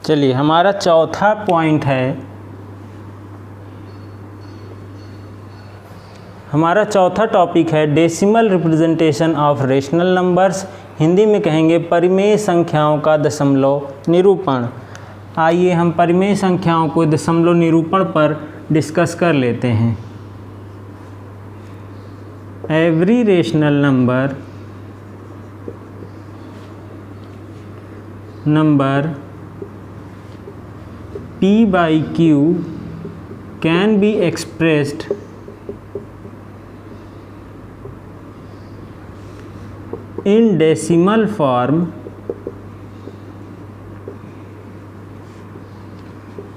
चलिए हमारा चौथा पॉइंट है, हमारा चौथा टॉपिक है decimal representation of rational numbers. Hindi में कहेंगे परिमेय संख्याओं का दशमलव निरूपण। आइए हम परिमेय संख्याओं को दशमलव निरूपण पर डिस्कस कर लेते हैं। Every rational number P by Q can be expressed in decimal form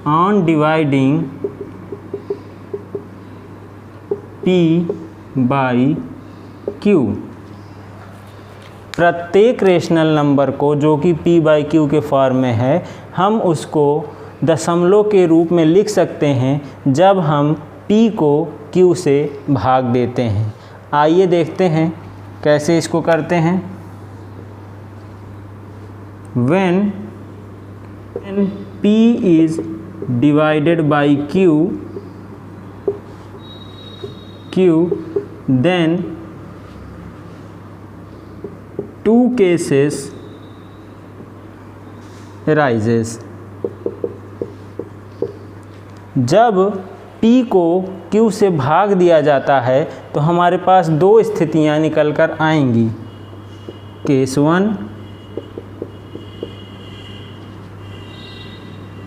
on dividing P by Q। प्रत्येक रेशनल नंबर को जो कि P by Q के फॉर्म में है, हम उसको दशमलव के रूप में लिख सकते हैं जब हम P को Q से भाग देते हैं। आइए देखते हैं कैसे इसको करते हैं। When P is divided by Q, then two cases arises। जब P को Q से भाग दिया जाता है तो हमारे पास दो स्थितियां निकल कर आएंगी। Case 1,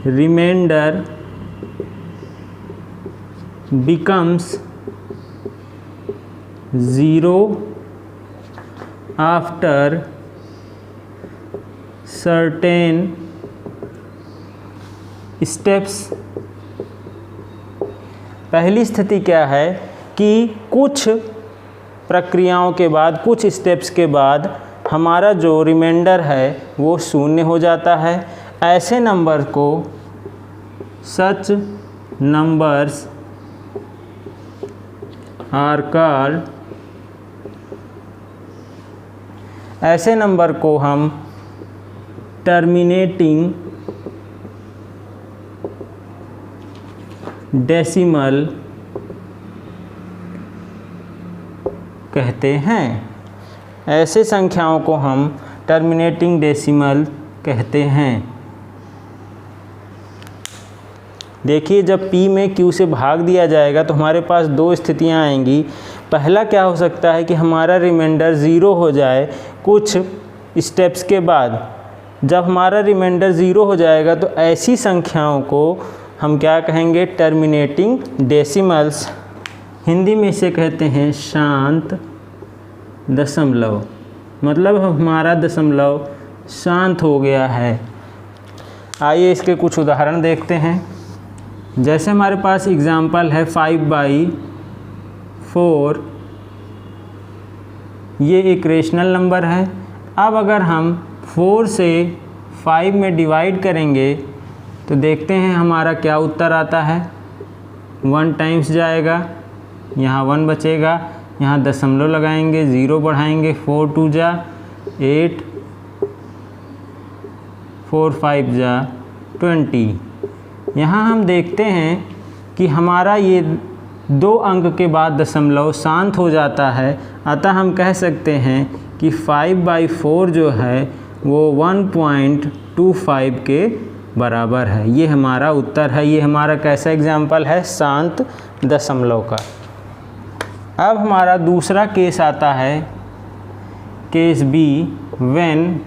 remainder becomes 0 after certain steps। पहली स्थिति क्या है कि कुछ प्रक्रियाओं के बाद, कुछ स्टेप्स के बाद हमारा जो रिमाइंडर है वो शून्य हो जाता है। ऐसे नंबर को सच नंबर्स आर कॉल्ड, ऐसे नंबर को हम टर्मिनेटिंग डेसिमल कहते हैं। ऐसे संख्याओं को हम टर्मिनेटिंग डेसिमल कहते हैं। देखिए जब P में Q से भाग दिया जाएगा तो हमारे पास दो स्थितियां आएंगी। पहला क्या हो सकता है कि हमारा रिमाइंडर 0 हो जाए कुछ स्टेप्स के बाद। जब हमारा रिमाइंडर 0 हो जाएगा तो ऐसी संख्याओं को हम क्या कहेंगे, टर्मिनेटिंग डेसिमल्स। हिंदी में इसे कहते हैं शांत दशमलव। मतलब हमारा दशमलव शांत हो गया है। आइए इसके कुछ उदाहरण देखते हैं। जैसे हमारे पास एग्जाम्पल है 5/4, ये एक रेशनल नंबर है। अब अगर हम 4 से 5 में डिवाइड करेंगे तो देखते हैं हमारा क्या उत्तर आता है। 1 टाइम्स जाएगा, यहाँ 1 बचेगा, यहाँ दशमलव लगाएंगे, 0 बढ़ाएंगे, 4 2 जा 8, 4 5 जा 20। यहाँ हम देखते हैं कि हमारा ये 2 अंक के बाद दशमलव शांत हो जाता है। अतः हम कह सकते हैं कि 5/4 जो है वो 1.25 के बराबर है। ये हमारा उत्तर है। ये हमारा कैसा एग्जाम्पल है, शांत दशमलव का। अब हमारा दूसरा केस आता है, case B, when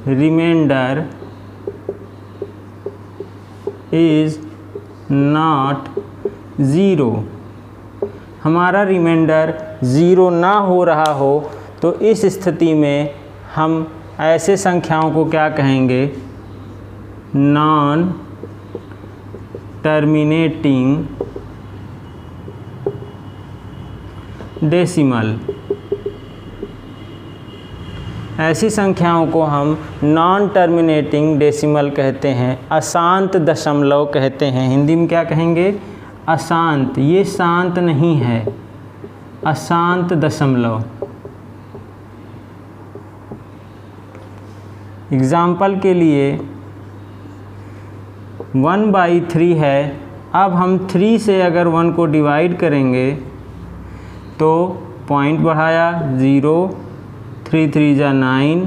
reminder is not 0। हमारा रिमाइंडर 0 ना हो रहा हो तो इस स्थिति में हम ऐसे संख्याओं को क्या कहेंगे, नॉन टर्मिनेटिंग डेसिमल। ऐसी संख्याओं को हम नॉन टर्मिनेटिंग डेसिमल कहते हैं, अशांत दशमलव कहते हैं। हिंदी में क्या कहेंगे, अशांत। ये शांत नहीं है, अशांत दशमलव। एग्जाम्पल के लिए 1/3 है। अब हम 3 से अगर 1 को डिवाइड करेंगे तो पॉइंट बढ़ाया 0, 3 3 जा 9,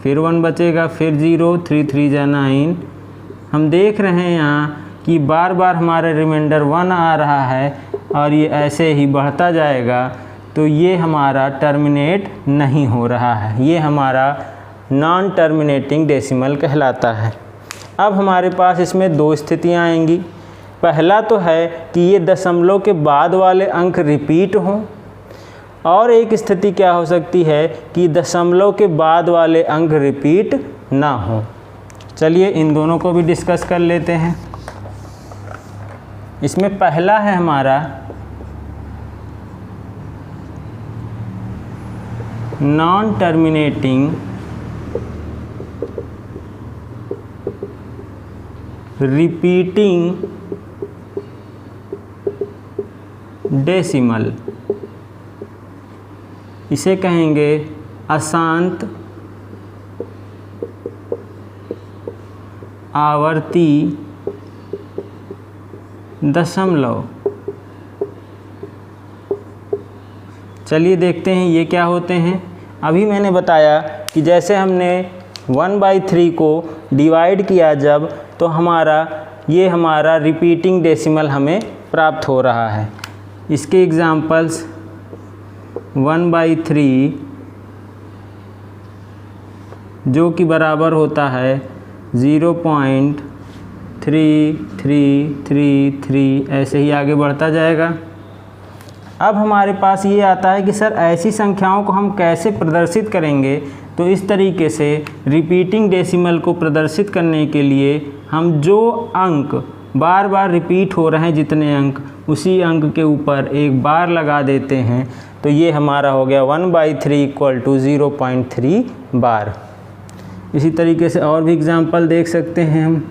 फिर 1 बचेगा, फिर 0, 3 3 जा 9। हम देख रहे हैं यहाँ कि बार बार हमारा रिमाइंडर 1 आ रहा है और ये ऐसे ही बढ़ता जाएगा, तो ये हमारा टर्मिनेट नहीं हो रहा है, ये हमारा नॉन टर्मिनेटिंग डेसिमल कहलाता है। अब हमारे पास इसमें दो स्थितियाँ आएंगी। पहला तो है कि ये दशमलव के बाद वाले अंक रिपीट हों, और एक स्थिति क्या हो सकती है कि दशमलव के बाद वाले अंक रिपीट ना हों। चलिए इन दोनों को भी डिस्कस कर लेते हैं। इसमें पहला है हमारा नॉन टर्मिनेटिंग रिपीटिंग डेसिमल, इसे कहेंगे अशांत आवर्ती दशमलव। चलिए देखते हैं ये क्या होते हैं। अभी मैंने बताया कि जैसे हमने 1/3 को डिवाइड किया जब, तो हमारा रिपीटिंग डेसिमल हमें प्राप्त हो रहा है। इसके एग्जांपल्स 1/3 जो कि बराबर होता है 0.3333, ऐसे ही आगे बढ़ता जाएगा। अब हमारे पास ये आता है कि सर ऐसी संख्याओं को हम कैसे प्रदर्शित करेंगे। तो इस तरीके से रिपीटिंग डेसिमल को प्रदर्शित करने के लिए हम जो अंक बार बार रिपीट हो रहे हैं, जितने अंक, उसी अंक के ऊपर एक बार लगा देते हैं। तो ये हमारा हो गया 1/3 = 0.3 बार। इसी तरीके से और भी एग्जाम्पल देख सकते हैं हम।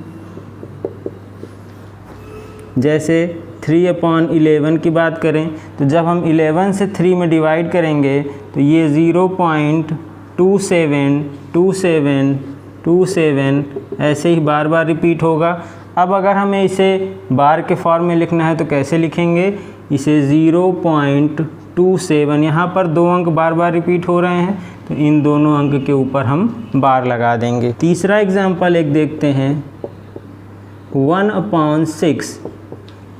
जैसे 3/11 की बात करें, तो जब हम 11 से 3 में डिवाइड करेंगे तो ये 0.272727 ऐसे ही बार बार रिपीट होगा। अब अगर हमें इसे बार के फॉर्म में लिखना है तो कैसे लिखेंगे, इसे 0.27, यहाँ पर दो अंक बार बार रिपीट हो रहे हैं तो इन दोनों अंक के ऊपर हम बार लगा देंगे। तीसरा एग्जाम्पल एक देखते हैं, 1/6।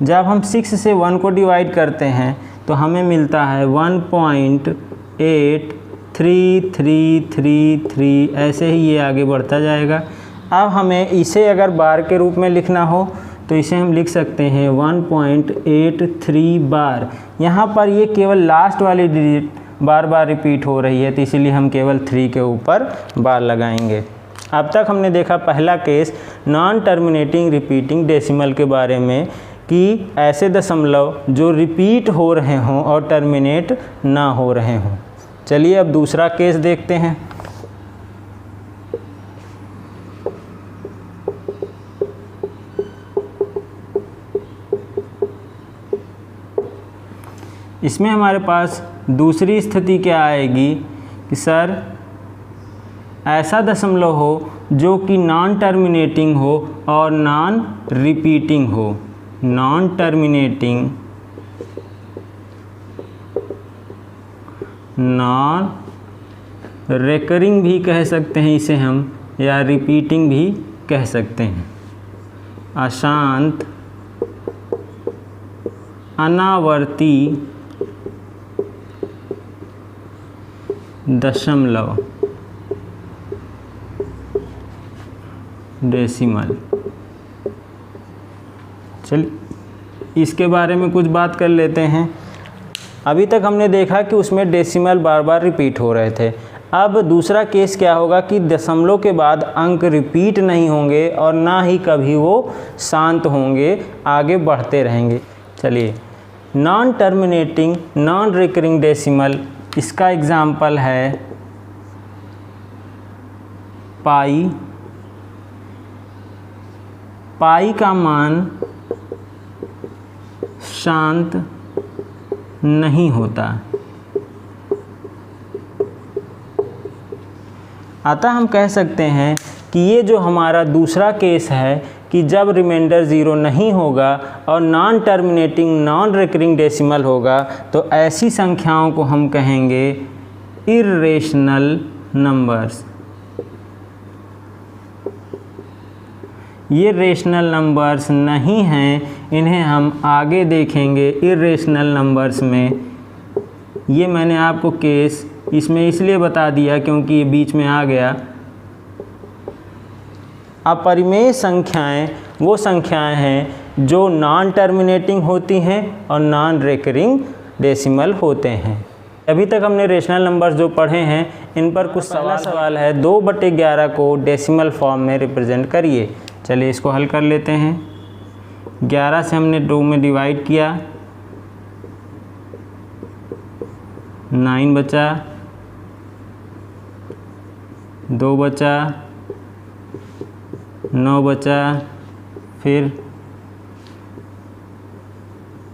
जब हम 6 से 1 को डिवाइड करते हैं तो हमें मिलता है 1.8333, ऐसे ही ये आगे बढ़ता जाएगा। अब हमें इसे अगर बार के रूप में लिखना हो तो इसे हम लिख सकते हैं 1.83 बार। यहाँ पर ये केवल लास्ट वाली डिजिट बार बार रिपीट हो रही है, तो इसीलिए हम केवल 3 के ऊपर बार लगाएंगे। अब तक हमने देखा पहला case non terminating repeating decimal के बारे में, कि ऐसे दशमलव जो रिपीट हो रहे हों और टर्मिनेट ना हो रहे हों। चलिए अब दूसरा केस देखते हैं। इसमें हमारे पास दूसरी स्थिति क्या आएगी कि सर ऐसा दशमलव हो जो कि नॉन टर्मिनेटिंग हो और नॉन रिपीटिंग हो। नॉन टर्मिनेटिंग, नॉन रेकरिंग भी कह सकते हैं इसे हम, या रिपीटिंग भी कह सकते हैं। अशांत अनावर्ती दशमलव डेसिमल। चलिए इसके बारे में कुछ बात कर लेते हैं। अभी तक हमने देखा कि उसमें डेसिमल बार बार रिपीट हो रहे थे। अब दूसरा केस क्या होगा कि दशमलव के बाद अंक रिपीट नहीं होंगे और ना ही कभी वो शांत होंगे, आगे बढ़ते रहेंगे। चलिए non terminating non recurring decimal, इसका एग्जाम्पल है पाई। पाई का मान शांत नहीं होता, अतः हम कह सकते हैं कि ये जो हमारा दूसरा केस है कि जब रिमाइंडर ज़ीरो नहीं होगा और non terminating non recurring decimal होगा तो ऐसी संख्याओं को हम कहेंगे इर्रेशनल नंबर्स। ये रेशनल नंबर्स नहीं हैं, इन्हें हम आगे देखेंगे इर्रेशनल नंबर्स में। ये मैंने आपको केस इसमें इसलिए बता दिया क्योंकि ये बीच में आ गया। अपरिमेय संख्याएं वो संख्याएं हैं जो नॉन टर्मिनेटिंग होती हैं और नॉन रिकरिंग डेसिमल होते हैं। अभी तक हमने रेशनल नंबर्स जो पढ़े हैं इन पर कुछ सवाल है। 2/11 को डेसिमल फॉर्म में रिप्रेजेंट करिए। चलिए इसको हल कर लेते हैं। 11 से हमने 2 में डिवाइड किया, 9 बचा, 2 बचा, 9 बचा, फिर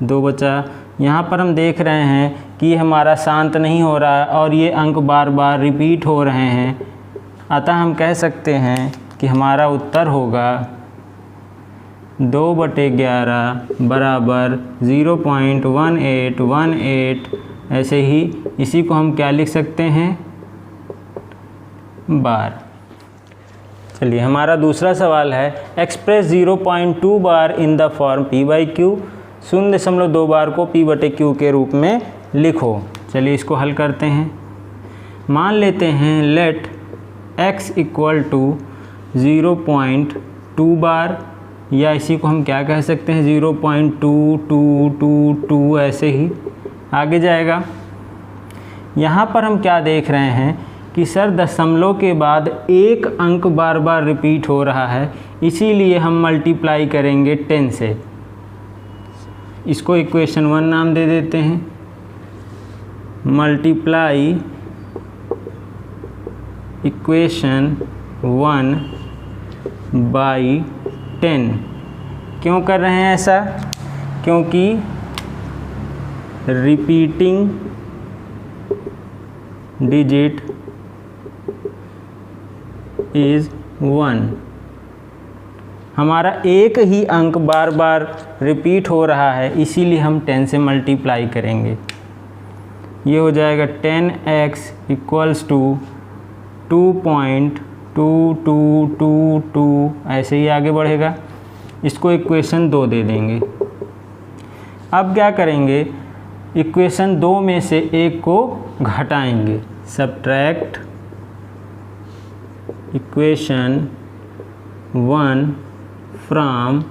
2 बचा। यहाँ पर हम देख रहे हैं कि हमारा शांत नहीं हो रहा है और ये अंक बार बार रिपीट हो रहे हैं, अतः हम कह सकते हैं कि हमारा उत्तर होगा 2/11 बराबर 0.1818। ऐसे ही इसी को हम क्या लिख सकते हैं, बार। चलिए हमारा दूसरा सवाल है, express 0.2 bar in the form p/q। 0.2 बार को p/q के रूप में लिखो। चलिए इसको हल करते हैं। मान लेते हैं लेट x इक्वल टू 0.2 बार, या इसी को हम क्या कह सकते हैं 0.2222, ऐसे ही आगे जाएगा। यहाँ पर हम क्या देख रहे हैं कि सर दशमलव के बाद एक अंक बार बार रिपीट हो रहा है, इसीलिए हम मल्टीप्लाई करेंगे 10 से। इसको इक्वेशन 1 नाम दे देते हैं। Multiply equation 1 by 10। क्यों कर रहे हैं ऐसा, क्योंकि रिपीटिंग डिजिट इज़ 1। हमारा एक ही अंक बार बार रिपीट हो रहा है, इसीलिए हम 10 से मल्टीप्लाई करेंगे। ये हो जाएगा 10x इक्वल्स टू 2.2222, ऐसे ही आगे बढ़ेगा। इसको इक्वेशन 2 दे देंगे। अब क्या करेंगे, इक्वेशन 2 में से एक को घटाएंगे। Subtract equation 1 from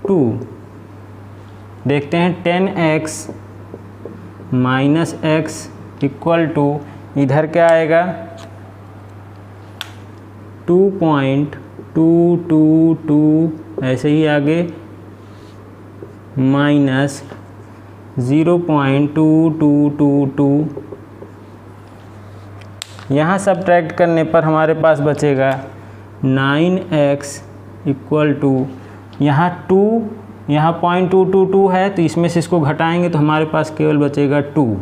2। देखते हैं 10x minus x equal to, इधर क्या आएगा 2.222, ऐसे ही आगे माइनस 0.2222। यहाँ सब्ट्रैक्ट करने पर हमारे पास बचेगा 9x इक्वल टू, यहाँ 2, यहाँ 0.222 है तो इसमें से इसको घटाएंगे तो हमारे पास केवल बचेगा 2।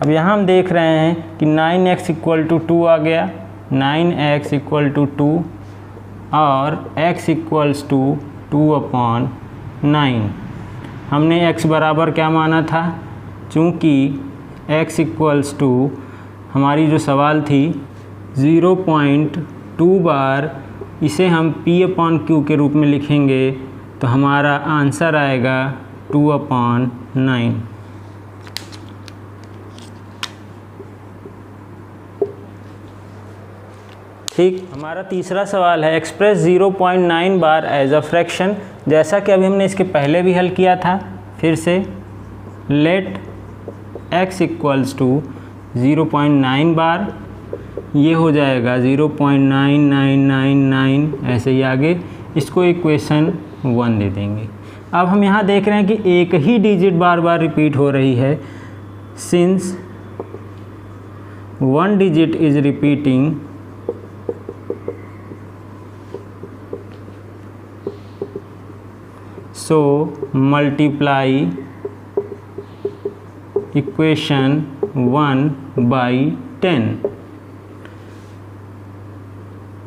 अब यहाँ हम देख रहे हैं कि 9x इक्वल टू 2 आ गया, 9x इक्वल टू 2 और x इक्वल्स टू 2/9। हमने x बराबर क्या माना था, चूँकि x इक्वल्स टू हमारी जो सवाल थी 0.2 बार, इसे हम p/q के रूप में लिखेंगे तो हमारा आंसर आएगा 2/9। ठीक। हमारा तीसरा सवाल है, express 0.9 bar as a fraction. जैसा कि अभी हमने इसके पहले भी हल किया था, फिर से लेट x इक्वल्स टू 0.9 बार, ये हो जाएगा 0.9999, ऐसे ही आगे। इसको इक्वेशन 1 दे देंगे। अब हम यहाँ देख रहे हैं कि एक ही डिजिट बार बार रिपीट हो रही है। Since 1 digit is repeating, so multiply equation 1 by 10।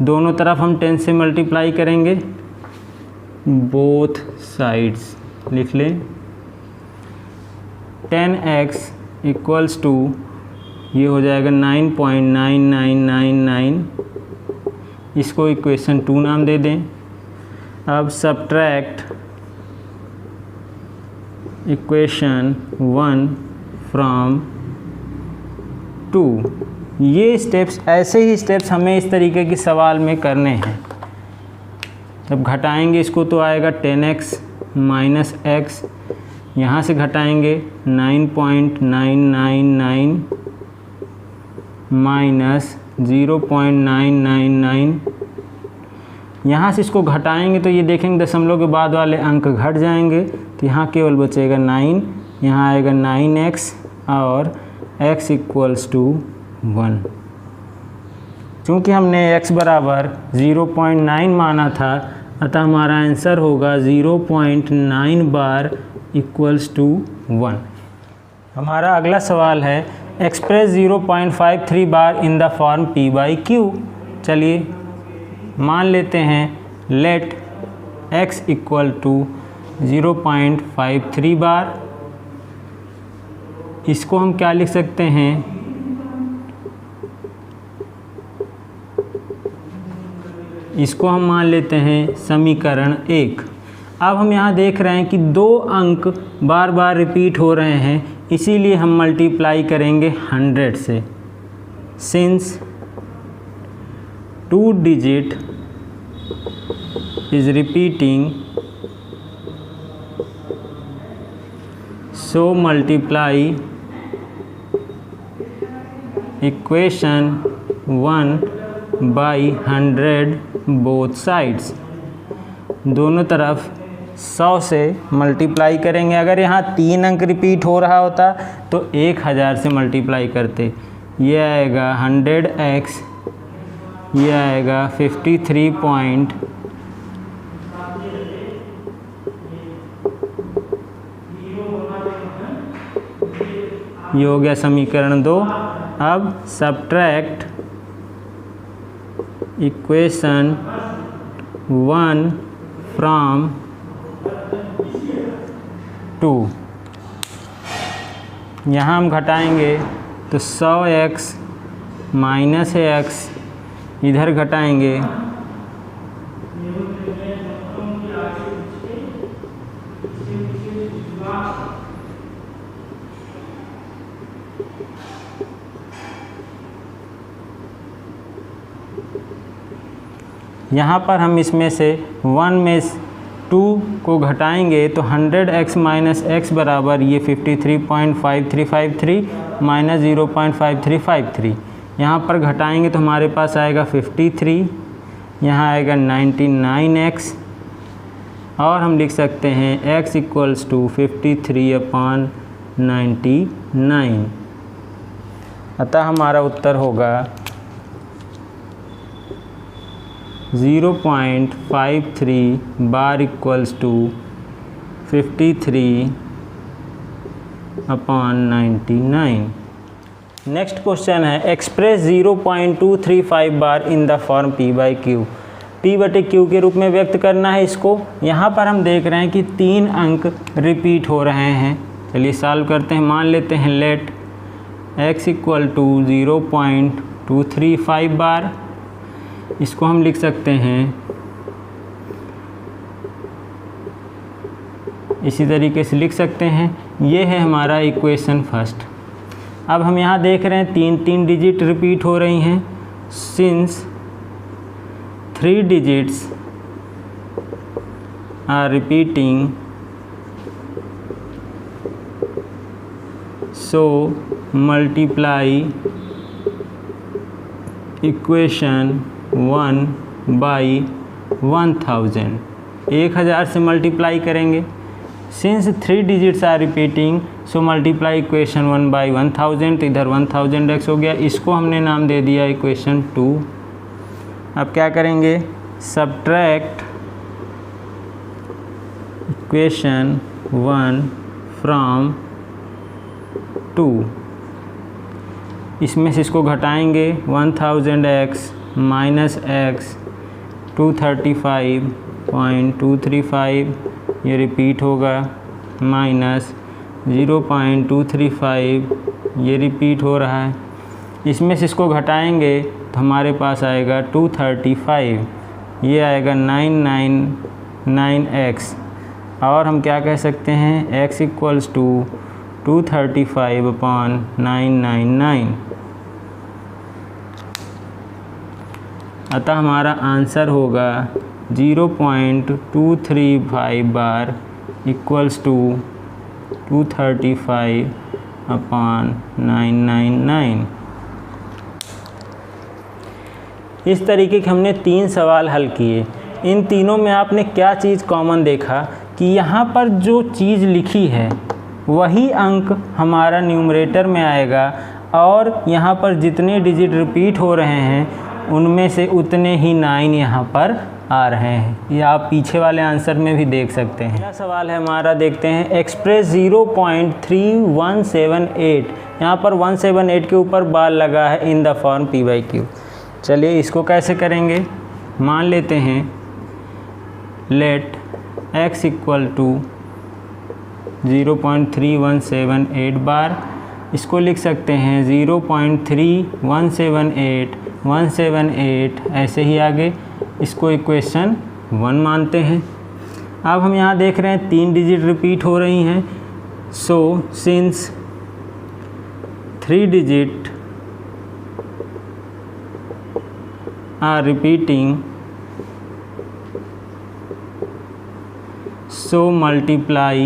दोनों तरफ हम 10 से मल्टीप्लाई करेंगे, बोथ साइड्स लिख लें। 10x इक्वल्स टू ये हो जाएगा 9.9999, इसको इक्वेशन 2 नाम दे दें। अब सब्ट्रैक्ट इक्वेशन 1 फ्रॉम 2। ये स्टेप्स, ऐसे ही स्टेप्स हमें इस तरीके के सवाल में करने हैं। जब घटाएंगे इसको तो आएगा 10x माइनस x, यहाँ से घटाएंगे 9.999 माइनस 0.999, यहाँ से इसको घटाएंगे तो ये देखेंगे दशमलव के बाद वाले अंक घट जाएंगे, तो यहाँ केवल बचेगा 9, यहाँ आएगा 9x और x इक्वल्स टू 1। चूँकि हमने x बराबर 0.9 माना था, अतः हमारा आंसर होगा 0.9 बार इक्वल्स टू 1। हमारा अगला सवाल है express 0.53 bar in the form p by Q. चलिए मान लेते हैं लेट x इक्वल टू 0.53 बार। इसको हम क्या लिख सकते हैं, इसको हम मान लेते हैं समीकरण 1। अब हम यहाँ देख रहे हैं कि 2 अंक बार बार रिपीट हो रहे हैं, इसीलिए हम मल्टीप्लाई करेंगे 100 से। Since 2 digit is repeating, so multiply equation 1 by 100 both sides. दोनों तरफ 100 से मल्टीप्लाई करेंगे। अगर यहाँ 3 अंक रिपीट हो रहा होता तो 1000 से मल्टीप्लाई करते। ये आएगा 100x, ये आएगा 53 पॉइंट, ये हो गया समीकरण 2। अब सब्ट्रैक्ट इक्वेशन 1 फ्रॉम 2। यहाँ हम घटाएंगे तो 100x माइनस x, इधर घटाएंगे यहाँ पर हम इसमें से 1 में 2 को घटाएंगे तो 100x माइनस x बराबर ये 53.5353 माइनस 0.5353। यहाँ पर घटाएंगे तो हमारे पास आएगा 53, यहाँ आएगा 99x, और हम लिख सकते हैं x इक्वल्स टू 53/99। अतः हमारा उत्तर होगा 0.53 बार इक्वल्स टू 53/99। नेक्स्ट क्वेश्चन है express 0.235 bar in the form p by Q. p बटे क्यू के रूप में व्यक्त करना है इसको। यहाँ पर हम देख रहे हैं कि 3 अंक रिपीट हो रहे हैं। चलिए सॉल्व करते हैं। मान लेते हैं लेट x इक्वल टू 0.235 बार, इसको हम लिख सकते हैं इसी तरीके से लिख सकते हैं। ये है हमारा इक्वेशन फर्स्ट। अब हम यहाँ देख रहे हैं 3 डिजिट रिपीट हो रही हैं। Since 3 digits are repeating, so multiply equation 1 by 1000। 1000 से मल्टीप्लाई करेंगे। Since 3 digits are repeating, so multiply equation 1 by 1000, तो इधर 1000x हो गया। इसको हमने नाम दे दिया इक्वेशन 2। अब क्या करेंगे, सब्ट्रैक्ट इक्वेशन 1 फ्रॉम 2। इसमें से इसको घटाएंगे 1000x माइनस एक्स 235.235 ये रिपीट होगा, माइनस 0.235 ये रिपीट हो रहा है। इसमें से इसको घटाएंगे तो हमारे पास आएगा 235, ये आएगा 999x। और हम क्या कह सकते हैं, x इक्वल्स टू 235/999। अतः हमारा आंसर होगा 0.235 बार इक्वल्स टू 235/999। इस तरीके के हमने 3 सवाल हल किए। इन तीनों में आपने क्या चीज़ कॉमन देखा कि यहाँ पर जो चीज़ लिखी है वही अंक हमारा न्यूमरेटर में आएगा, और यहाँ पर जितने डिजिट रिपीट हो रहे हैं उनमें से उतने ही 9 यहाँ पर आ रहे हैं। ये आप पीछे वाले आंसर में भी देख सकते हैं। अगला सवाल है हमारा, देखते हैं। एक्सप्रेस 0.3178, यहाँ पर 178 के ऊपर बार लगा है इन द फॉर्म p/q। चलिए इसको कैसे करेंगे। मान लेते हैं लेट x इक्वल टू 0.3178 बार, इसको लिख सकते हैं 0.3178 ऐसे ही आगे, इसको इक्वेशन 1 मानते हैं। अब हम यहाँ देख रहे हैं 3 डिजिट रिपीट हो रही हैं। So since 3 digit are repeating, so multiply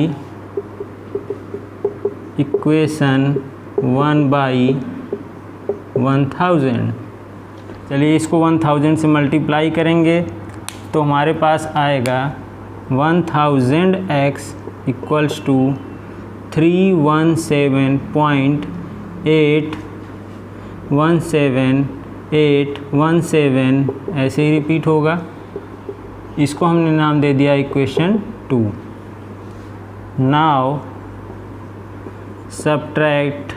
equation 1/1000। चलिए इसको 1000 से मल्टीप्लाई करेंगे तो हमारे पास आएगा 1000x इक्वल्स टू 317.817 ऐसे ही रिपीट होगा। इसको हमने नाम दे दिया equation 2। Now subtract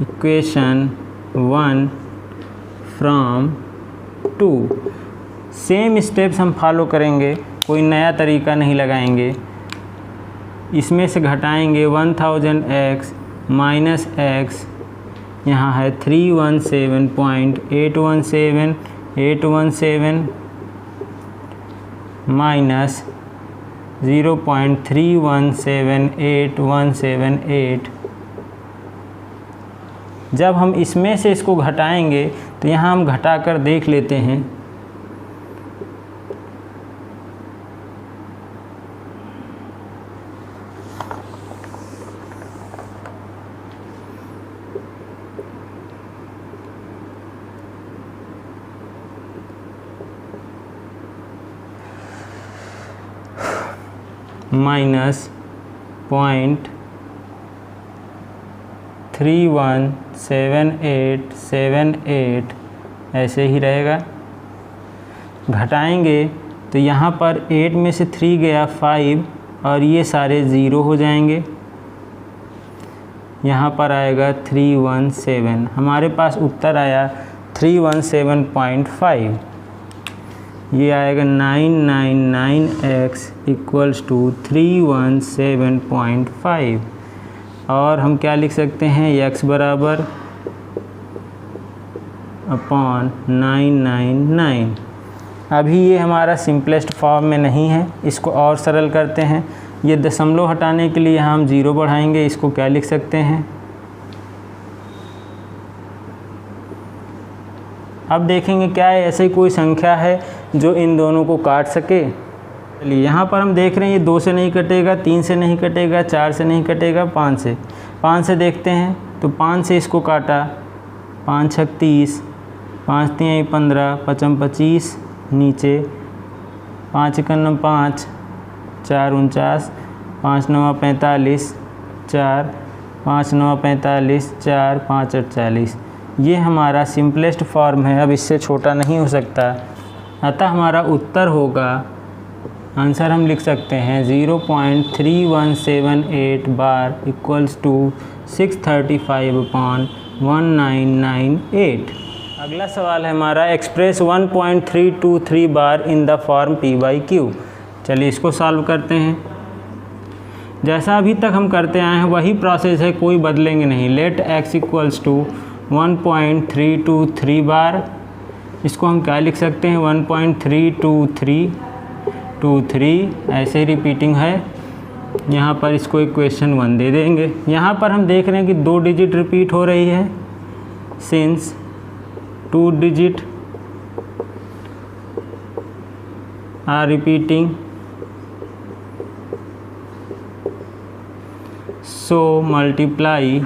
equation 1 from 2। Same steps हम फॉलो करेंगे, कोई नया तरीका नहीं लगाएंगे। इसमें से घटाएंगे 1000x माइनस x, यहाँ है 317.817 माइनस 0.3178 जब हम इसमें से इसको घटाएंगे तो यहाँ हम घटाकर देख लेते हैं। -.317878 ऐसे ही रहेगा। घटाएंगे तो यहाँ पर 8 में से 3 गया 5 और ये सारे ज़ीरो हो जाएंगे। यहाँ पर आएगा 317, हमारे पास उत्तर आया 317.5। ये आएगा 999x इक्वल्स टू 317.5। और हम क्या लिख सकते हैं, x बराबर अपॉन 999। अभी ये हमारा सिंपलेस्ट फॉर्म में नहीं है, इसको और सरल करते हैं। ये दशमलव हटाने के लिए हम 0 बढ़ाएंगे, इसको क्या लिख सकते हैं। अब देखेंगे क्या है, ऐसे कोई संख्या है जो इन दोनों को काट सके। चलिए यहाँ पर हम देख रहे हैं ये 2 से नहीं कटेगा, 3 से नहीं कटेगा, 4 से नहीं कटेगा, 5 से देखते हैं तो 5 से इसको काटा, 5 छक 30, 5 3 15, 5 25, नीचे 5 1 5, 4 49, 5 9 45, 4 5 9 45, 4 5 48। ये हमारा सिंपलेस्ट फॉर्म है, अब इससे छोटा नहीं हो सकता। अतः हमारा उत्तर होगा, आंसर हम लिख सकते हैं 0.3178 बार इक्वल्स टू 635/1998। अगला सवाल है हमारा express 1.323 bar in the form p by Q. चलिए इसको सॉल्व करते हैं। जैसा अभी तक हम करते आए हैं वही प्रोसेस है, कोई बदलेंगे नहीं। लेट x इक्वल्स टू 1.323 बार, इसको हम क्या लिख सकते हैं 1.323 ऐसे ही रिपीटिंग है। यहाँ पर इसको इक्वेशन 1 दे देंगे। यहाँ पर हम देख रहे हैं कि 2 डिजिट रिपीट हो रही है, since 2 digit are repeating, so multiply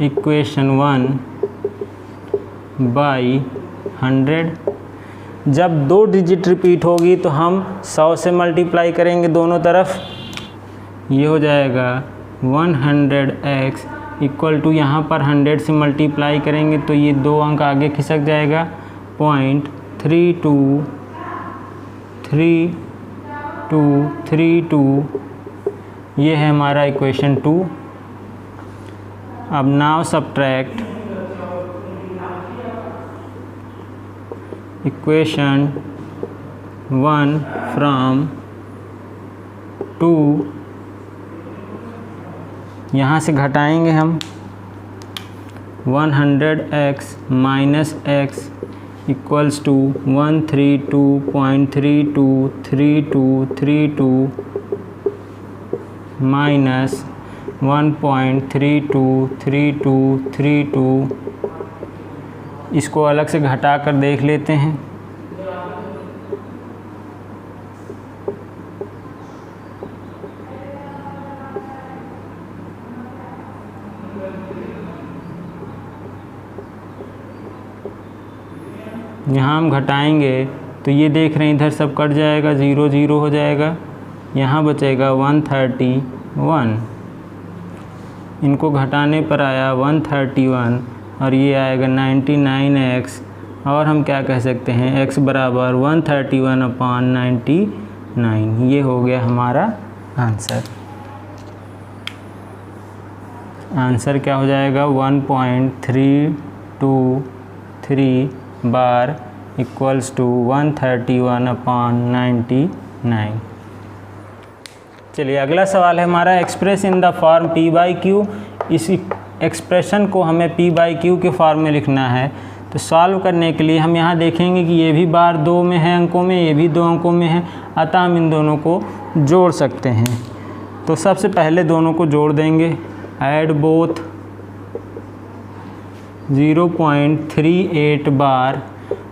equation 1 by 100। जब 2 डिजिट रिपीट होगी तो हम 100 से मल्टीप्लाई करेंगे दोनों तरफ, ये हो जाएगा 100x इक्वल टू, यहाँ पर 100 से मल्टीप्लाई करेंगे तो ये 2 अंक आगे खिसक जाएगा 0.323232। ये है हमारा इक्वेशन 2। अब नाउ सब्ट्रैक्ट इक्वेशन 1 फ्रॉम 2, यहाँ से घटाएंगे हम 100x minus x equals to 132.323232 minus 1.323232। इसको अलग से घटा कर देख लेते हैं। यहाँ हम घटाएंगे तो ये देख रहे हैं इधर सब कट जाएगा, 0 0 हो जाएगा, यहाँ बचेगा 131। इनको घटाने पर आया 131 और ये आएगा 99x, और हम क्या कह सकते हैं x बराबर 131/99। ये हो गया हमारा आंसर। आंसर क्या हो जाएगा 1.323 बार इक्वल्स टू 131/99। चलिए अगला सवाल है हमारा express in the form p by Q. इस एक्सप्रेशन को हमें p बाई क्यू के फॉर्म में लिखना है। तो सॉल्व करने के लिए हम यहाँ देखेंगे कि ये भी बार 2 में है अंकों में, ये भी 2 अंकों में है, अतः हम इन दोनों को जोड़ सकते हैं। तो सबसे पहले दोनों को जोड़ देंगे। ऐड बोथ 0.38 बार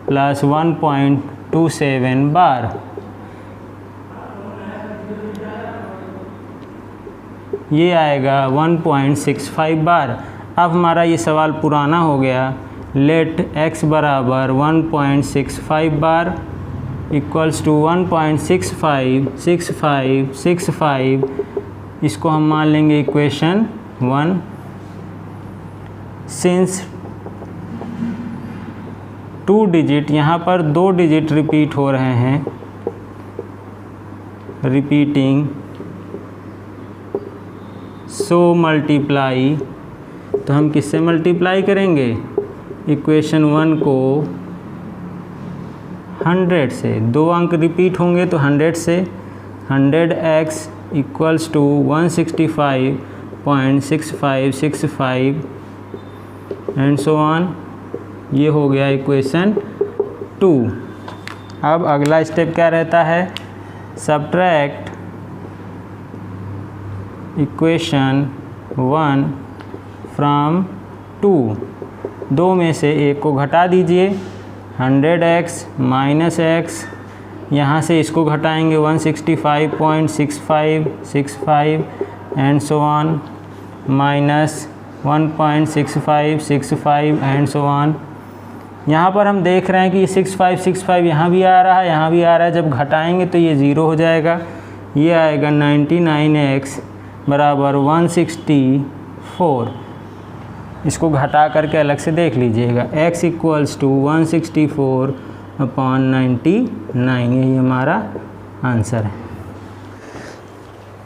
प्लस 1.27 बार। ये आएगा 1.65 बार। अब हमारा ये सवाल पुराना हो गया। लेट x बराबर 1.65 बार इक्वल्स टू 1.656565। इसको हम मान लेंगे इक्वेशन 1। सिंस 2 डिजिट, यहाँ पर 2 डिजिट रिपीट हो रहे हैं, रिपीटिंग, सो मल्टीप्लाई, तो हम किससे मल्टीप्लाई करेंगे इक्वेशन 1 को 100 से। 2 अंक रिपीट होंगे तो 100 से। 100x equals to 165.6565 and so on. ये हो गया इक्वेशन 2। अब अगला स्टेप क्या रहता है, सब्ट्रैक्ट इक्वेशन 1 फ्रॉम 2। 2 में से एक को घटा दीजिए, 100x माइनस x, यहाँ से इसको घटाएंगे 165.6565 and so on, minus 1.6565 and so on. यहाँ पर हम देख रहे हैं कि 6565 यहाँ भी आ रहा है, यहाँ भी आ रहा है। जब घटाएंगे तो ये 0 हो जाएगा। ये आएगा 99x बराबर 164। इसको घटा करके अलग से देख लीजिएगा। x equals to 164/99। यही हमारा आंसर है।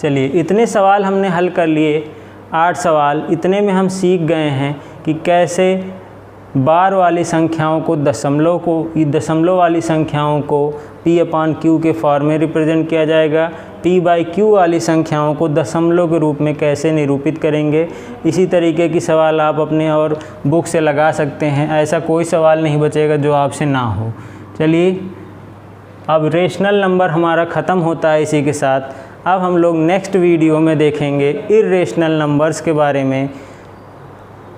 चलिए इतने सवाल हमने हल कर लिए, 8 सवाल। इतने में हम सीख गए हैं कि कैसे बार वाली संख्याओं को दशमलव वाली संख्याओं को P/Q के फॉर्म में रिप्रेजेंट किया जाएगा। P/Q वाली संख्याओं को दशमलव के रूप में कैसे निरूपित करेंगे। इसी तरीके की सवाल आप अपने और बुक से लगा सकते हैं, ऐसा कोई सवाल नहीं बचेगा जो आपसे ना हो। चलिए, अब रेशनल नंबर हमारा ख़त्म होता है इसी के साथ। अब हम लोग नेक्स्ट वीडियो में देखेंगे इर्रेशनल नंबर्स के बारे में।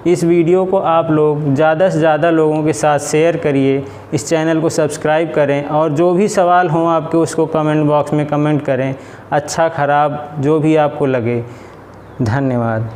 इस वीडियो को आप लोग ज़्यादा से ज़्यादा लोगों के साथ शेयर करिए, इस चैनल को सब्सक्राइब करें और जो भी सवाल हों आपके उसको कमेंट बॉक्स में कमेंट करें, अच्छा ख़राब जो भी आपको लगे। धन्यवाद।